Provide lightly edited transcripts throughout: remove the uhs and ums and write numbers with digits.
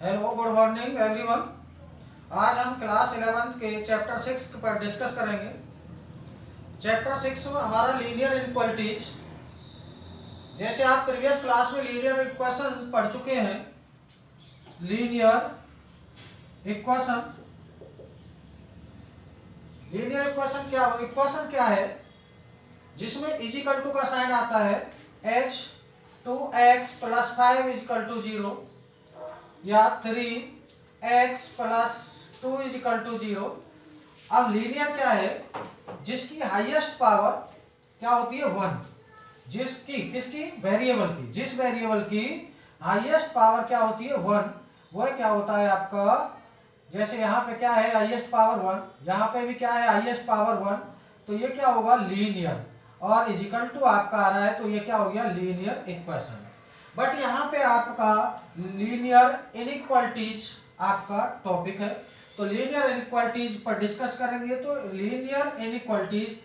Hello, good morning everyone. आज हम class 11th के चैप्टर 6 पर डिस्कस करेंगे। चैप्टर 6 में हमारा लीनियर इनइक्वालिटीज। जैसे आप प्रीवियस क्लास में लीनियर इक्वेशन पढ़ चुके हैं। लीनियर इक्वेशन इक्वेशन क्या है? जिसमें इजिकल टू का साइन आता है h2x + 5 = 0 या 3x + 2 = 0। अब लीनियर क्या है? जिसकी हाईएस्ट पावर क्या होती है 1। किसकी वेरिएबल की, जिस वेरिएबल की हाईएस्ट पावर क्या होती है 1, वह क्या होता है आपका। जैसे यहाँ पे क्या है हाईएस्ट पावर 1, यहाँ पे भी क्या है हाईएस्ट पावर 1, तो ये क्या होगा लीनियर। और इजिकल टू आपका आ रहा है तो ये क्या हो गया लीनियर इक्वेशन। बट यहाँ पे आपका लीनियर इनइक्वालिटीज आपका टॉपिक है, तो लीनियर इनइक्वालिटीज पर डिस्कस करेंगे। तो लीनियर इनइक्वालिटीज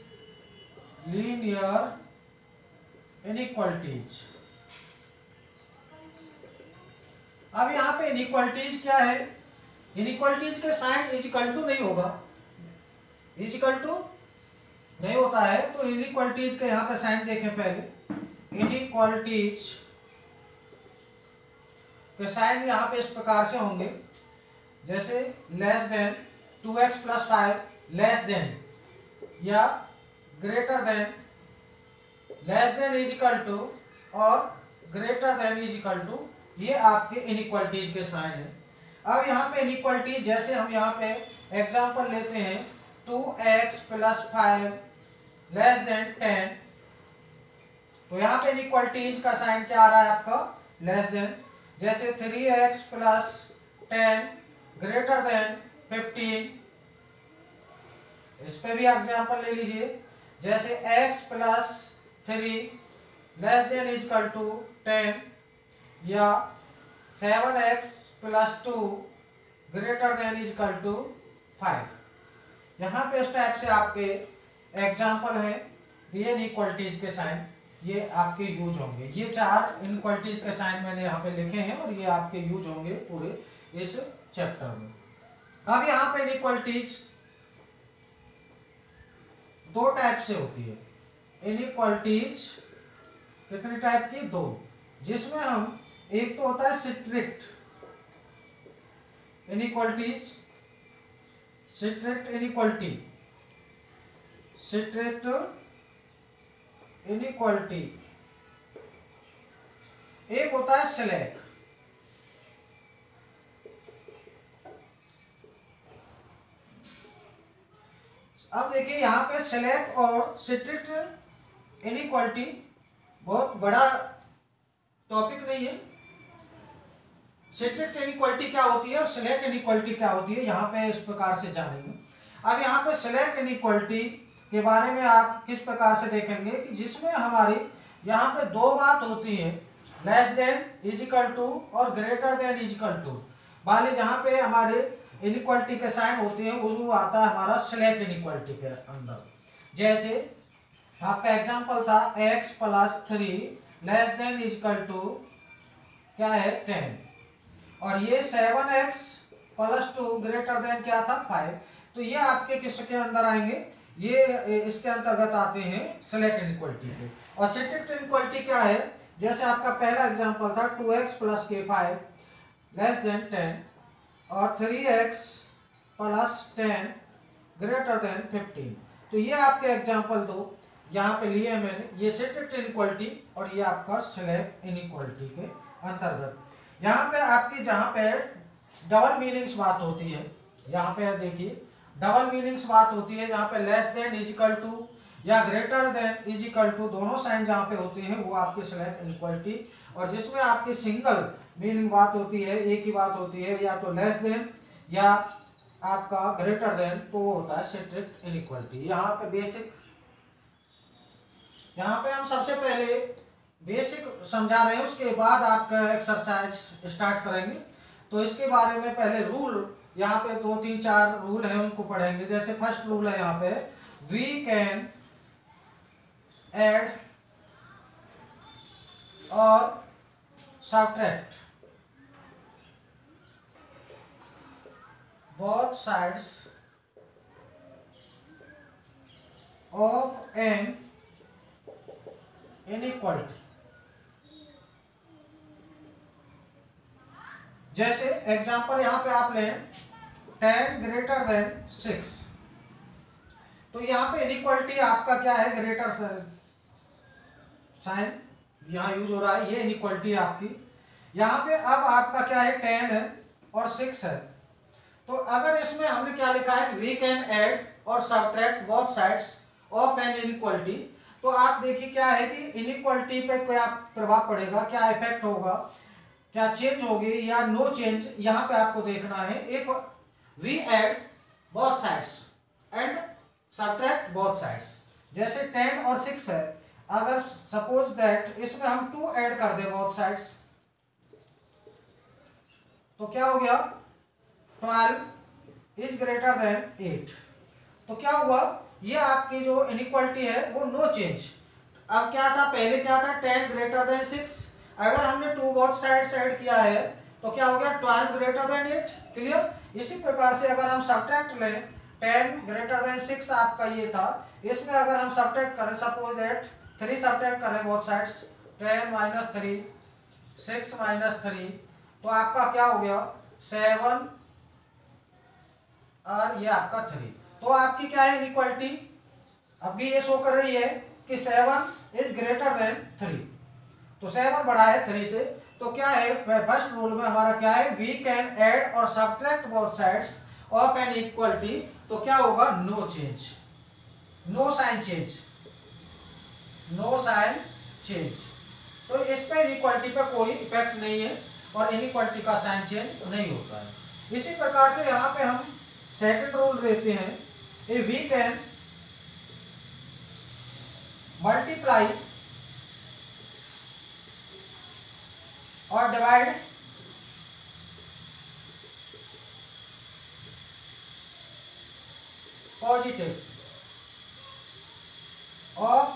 अब यहाँ पे इनइक्वालिटीज क्या है? इनइक्वालिटीज के साइन इजिकल टू नहीं होगा, इजिकल टू नहीं होता है। तो इनइक्वालिटीज के यहाँ पे साइन देखें पहले। इनइक्वालिटीज के साइन यहाँ पे इस प्रकार से होंगे, जैसे less than 2x + 5, less than या greater than, less than equal to और ग्रेटर देन इजिकल टू, ये आपके इनइक्वालिटीज के साइन है। अब यहाँ पे इनइक्वालिटीज जैसे हम यहाँ पे एग्जांपल लेते हैं 2x + 5 लेस देन 10, तो यहाँ पे इनइक्वालिटीज का साइन क्या आ रहा है आपका लेस देन। जैसे 3x + 10 ग्रेटर देन 15, इस पे भी एग्जांपल ले लीजिए। जैसे x + 3 less than equal to 10 या 7x + 2 greater than equal to 5। यहाँ पे इस टाइप से आपके एग्जांपल है। ये इनइक्वालिटीज के साइन ये आपके यूज होंगे। ये 4 इनइक्वालिटीज के साइन मैंने यहाँ पे लिखे हैं और ये आपके यूज होंगे पूरे इस चैप्टर में। अब यहाँ पे इनइक्वालिटीज 2 टाइप से होती है। इनइक्वालिटीज कितने टाइप की? 2, जिसमें हम एक तो होता है स्ट्रिक्ट इनइक्वालिटीज, स्ट्रिक्ट इनइक्वालिटी, एक होता है स्लैक। अब देखिए यहाँ पे स्लैक और स्ट्रिक्ट इनइक्वालिटी बहुत बड़ा टॉपिक नहीं है। स्ट्रिक्ट इनइक्वालिटी क्या होती है और स्लैक इनइक्वालिटी क्या होती है, यहाँ पे इस प्रकार से जानेंगे। अब यहाँ पे स्लैक इनइक्वालिटी के बारे में आप किस प्रकार से देखेंगे कि जिसमें हमारी यहाँ पे 2 बात होती है, लेस देन इजिकल टू और ग्रेटर देन इजिकल टू वाले। जहाँ पे हमारे इनइक्वालिटी के साइन होते हैं वो आता है हमारा स्लैक इनइक्वालिटी के अंदर। जैसे आपका एग्जांपल था x + 3 less than equal to क्या है 10, और ये 7x + 2 ग्रेटर देन क्या था 5। तो ये आपके किसके अंदर आएंगे? ये इसके अंतर्गत आते हैं स्लैक इनइक्वालिटी के। और स्ट्रिक्ट इनइक्वालिटी क्या है? जैसे आपका पहला एग्जांपल था 2x + k5 लेस देन 10 और 3x + 10 ग्रेटर देन 15। तो ये आपके एग्जांपल 2 यहाँ पे लिए मैंने, ये स्ट्रिक्ट इनइक्वालिटी और ये आपका स्लैक इनइक्वालिटी के अंतर्गत। यहाँ पे आपकी जहाँ पे डबल मीनिंग्स बात होती है, यहाँ पे देखिए डबल मीनिंग्स बात होती है, जहाँ पे लेस देन इजिकल टू या ग्रेटर देन इजिकल टू दोनों साइन जहाँ पे होते हैं वो आपके स्लैक इनइक्वालिटी। और जिसमें आपकी सिंगल मीनिंग बात होती है, एक ही बात होती है, या तो लेस देन या आपका ग्रेटर देन, तो वो होता है स्ट्रिक्ट इनइक्वालिटी। यहाँ पे बेसिक, यहाँ पे हम सबसे पहले बेसिक समझा रहे हैं, उसके बाद आपका एक्सरसाइज स्टार्ट करेंगे। तो इसके बारे में पहले रूल, यहाँ पे 2, 3, 4 रूल है उनको पढ़ेंगे। जैसे फर्स्ट रूल है यहाँ पे वी कैन ऐड और subtract both sides of an inequality। जैसे एग्जांपल यहां पे आप लें 10 ग्रेटर देन 6, तो यहाँ पे इनइक्वालिटी आपका क्या है, ग्रेटर साइन यहाँ यूज हो रहा है, ये इनइक्वालिटी है आपकी। यहाँ पे अब आपका क्या है, 10 है और 6 है। तो अगर इसमें हमने क्या लिखा है, वी कैन ऐड और subtract both sides of an inequality, तो आप देखिए क्या है कि इनइक्वालिटी पे क्या प्रभाव पड़ेगा, क्या इफेक्ट होगा, क्या चेंज होगी या नो चेंज, यहाँ पे आपको देखना है। If we add both sides and subtract both sides, जैसे 10 और 6 है, अगर सपोज दैट इसमें हम 2 ऐड कर दें बोथ साइड्स, तो क्या हो गया, 12 इज ग्रेटर देन 8। तो क्या हुआ, ये आपकी जो इनइक्वालिटी है वो नो चेंज। अब क्या था, पहले क्या था, 10 ग्रेटर देन 6, अगर हमने 2 बोथ साइड्स ऐड किया है तो क्या हो गया, 12 ग्रेटर देन 8। क्लियर। इसी प्रकार से अगर हम सब्ट्रैक्ट लें, 10 ग्रेटर देन 6 आपका ये था, इसमें अगर हम सब्ट्रैक्ट करें, सपोज दैट 3 सब्ट्रैक्ट करें बोथ साइड्स, 10 माइनस 3, 6 माइनस 3, तो आपका क्या हो गया, 7 और ये आपका 3। तो आपकी क्या है इनइक्वालिटी, अभी ये शो कर रही है कि 7 इज ग्रेटर देन 3, तो 7 बड़ा है 3 से। तो क्या है, फर्स्ट रूल में हमारा क्या है, वी कैन ऐड और subtract both sides of an equality, तो क्या होगा, no change, no sign change, no sign change. तो इस पे इनइक्वालिटी पे कोई इफेक्ट नहीं है और इनइक्वालिटी का साइन चेंज नहीं होता है। इसी प्रकार से यहाँ पे हम सेकंड रूल देते हैं, ए वी कैन मल्टीप्लाई और डिवाइड पॉजिटिव और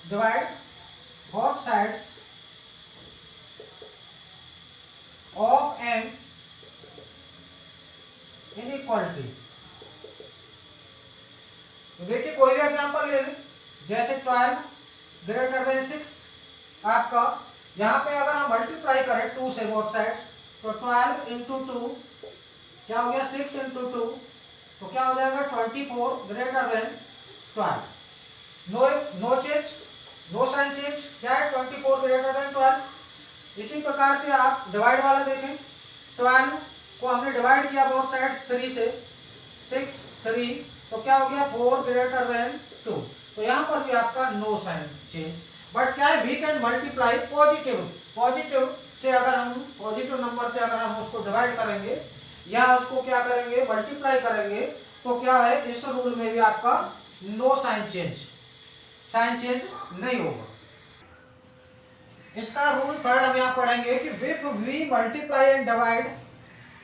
divide both sides of an inequality। तो देखिए कोई भी एग्जांपल ले लें, जैसे 12 ग्रेटर देन 6 आपका, यहाँ पे अगर हम मल्टीप्लाई करें 2 से बोथ साइड्स, तो 12 इंटू 2 क्या हो गया, 6 इंटू 2, तो क्या हो जाएगा, 24 greater than 12। No change, no sign change, क्या है, 24 ग्रेटर देन 12। इसी प्रकार से आप डिवाइड वाला देखें, 12 को हमने डिवाइड किया बोथ साइड्स 3 से, 6 3, तो क्या हो गया, 4 ग्रेटर देन 2। तो यहाँ पर भी आपका नो साइन चेंज। बट क्या है, वी कैन मल्टीप्लाई पॉजिटिव से, अगर हम पॉजिटिव नंबर से अगर हम उसको डिवाइड करेंगे या उसको क्या करेंगे, मल्टीप्लाई करेंगे, तो क्या है, इस रूल में भी आपका no sign change, sign change नहीं होगा। इसका रूल थर्ड हम यहाँ पढ़ेंगे कि if we multiply and divide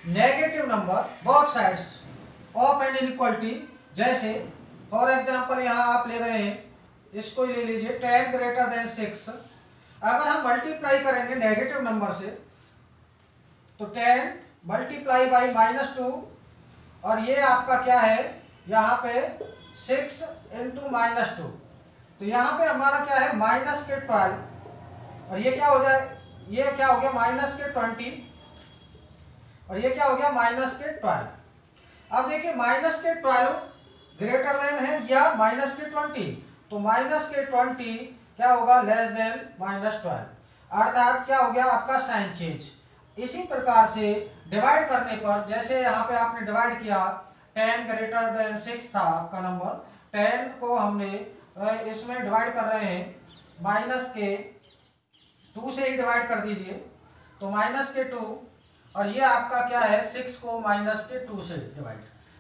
negative number both sides of an inequality, जैसे फॉर एग्जांपल यहाँ आप ले रहे हैं, इसको ले लीजिए 10 ग्रेटर देन 6, अगर हम मल्टीप्लाई करेंगे नेगेटिव नंबर से, तो 10 मल्टीप्लाई बाई -2, और ये आपका क्या है, यहाँ पे 6 इंटू -2, तो यहाँ पे हमारा क्या है, माइनस के 12, और ये क्या हो जाए, ये क्या हो गया, माइनस के 20, और ये क्या हो गया, माइनस के 12। अब देखिए माइनस के 12 ग्रेटर देन है या माइनस के 20, तो माइनस के 20 क्या होगा, लेस देन -12, अर्थात क्या हो गया आपका साइन चेंज। इसी प्रकार से डिवाइड करने पर, जैसे यहाँ पे आपने डिवाइड किया, 10 ग्रेटर देन 6 था आपका नंबर, 10 को हमने इसमें डिवाइड कर रहे हैं माइनस के 2 से ही डिवाइड कर दीजिए, तो माइनस के 2, और ये आपका क्या है, 6 को माइनस के 2 से डिवाइड,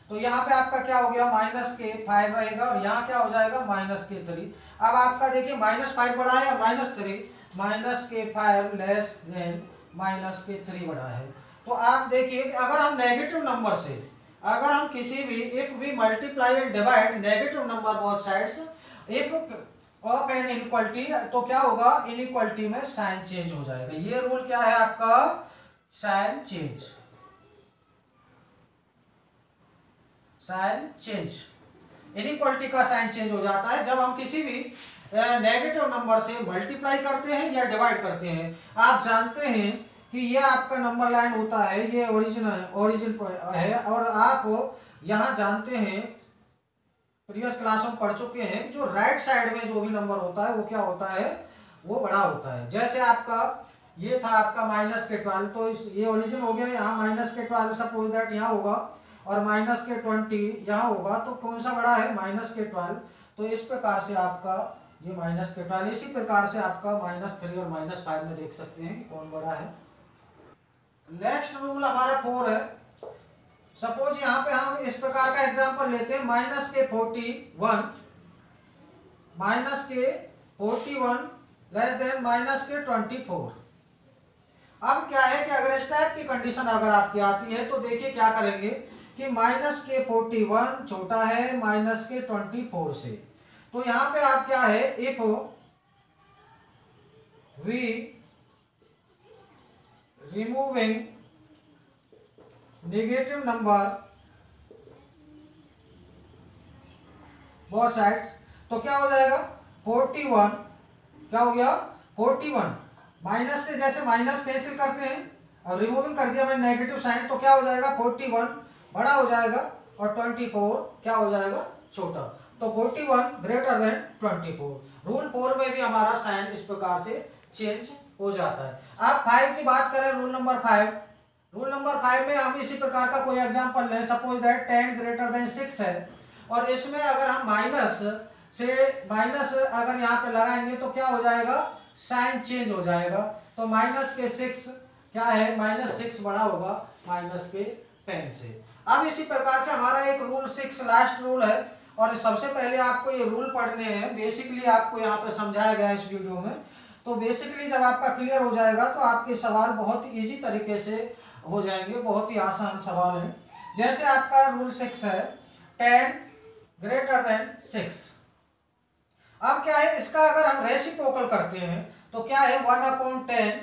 तो यहाँ पे आपका क्या हो गया, माइनस के 5 रहेगा, और यहाँ क्या हो जाएगा, माइनस के 3। अब आपका देखिए -5 बड़ा है और -3, माइनस के 5 लेस देन माइनस के 3 बड़ा है। तो आप देखिए कि अगर हम नेगेटिव नंबर से, अगर हम किसी भी, if we multiply and divide negative number both sides if of an inequality, तो क्या होगा, इनइक्वालिटी में साइन चेंज हो जाएगा। ये रूल क्या है आपका, sign change. Sign change, inequality का साइन चेंज हो जाता है जब हम किसी भी नेगेटिव नंबर से मल्टीप्लाई करते हैं या डिवाइड करते हैं। आप जानते हैं कि ये आपका नंबर लाइन होता है, ये ओरिजिन है, और आप यहाँ जानते हैं प्रीवियस क्लास में पढ़ चुके हैं कि जो राइट साइड में जो भी नंबर होता है वो क्या होता है, वो बड़ा होता है। जैसे आपका ये था आपका -12, तो ये ओरिजिन हो गया, यहाँ -12 सपोज दैट यहाँ होगा और -20 यहाँ होगा, तो कौन सा बड़ा है, -12। तो इस प्रकार से आपका ये -12, इसी प्रकार से आपका -3 और -5 में देख सकते हैं कि कौन बड़ा है। नेक्स्ट रूल हमारा 4 है। सपोज यहाँ पे हम इस प्रकार का एग्जांपल लेते हैं, -41 लेस देन -24। अब क्या है कि अगर इस टाइप की कंडीशन अगर आपकी आती है तो देखिए क्या करेंगे कि -41 छोटा है -24 से। तो यहाँ पे आप क्या है, if we removing negative number both sides, तो क्या हो जाएगा 41, क्या हो गया 41, माइनस से जैसे माइनस कैंसिल करते हैं, अब रिमूविंग कर दिया मैंने नेगेटिव साइन, तो क्या हो जाएगा 41 बड़ा हो जाएगा और 24 क्या हो जाएगा छोटा। तो 41 ग्रेटर देन 24। रूल 4 में भी हमारा साइन इस प्रकार से चेंज हो जाता है। अब 5 की बात करें, रूल नंबर 5। रूल नंबर 5 में हम इसी प्रकार का कोई एग्जांपल लें, सपोज दैट 10 ग्रेटर देन 6 है, और इसमें अगर हम माइनस अगर यहाँ पे लगाएंगे तो क्या हो जाएगा, साइन चेंज हो जाएगा। तो -6 क्या है, -6 बड़ा होगा -10 से। अब इसी प्रकार से हमारा एक रूल 6 लास्ट रूल है, और सबसे पहले आपको ये रूल पढ़ने हैं। बेसिकली आपको यहाँ पे समझाया गया है इस वीडियो में, तो बेसिकली जब आपका क्लियर हो जाएगा तो आपके सवाल बहुत इजी तरीके से हो जाएंगे, बहुत ही आसान सवाल है। जैसे आपका रूल 6 है 10 ग्रेटर देन 6। अब क्या है, इसका अगर हम रेसिप्रोकल करते हैं तो क्या है 1/10,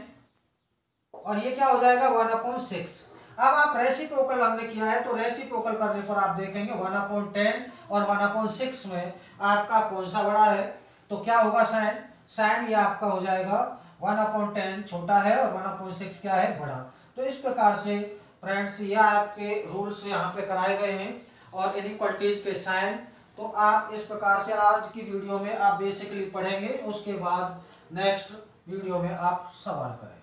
और ये क्या हो जाएगा 1/6। अब आप रेसिप्रोकल हमने किया है, तो रेसिप्रोकल करने पर आप देखेंगे 1/10 और 1/6 में आपका कौन सा बड़ा है, तो क्या होगा साइन ये आपका हो जाएगा 1/10 छोटा है और 1/6 क्या है बड़ा। तो इस प्रकार से फ्रेंड्स ये आपके रूल्स यहाँ पे कराए गए हैं और इनइक्वालिटीज के साइन। तो आप इस प्रकार से आज की वीडियो में आप बेसिकली पढ़ेंगे, उसके बाद नेक्स्ट वीडियो में आप सवाल करें।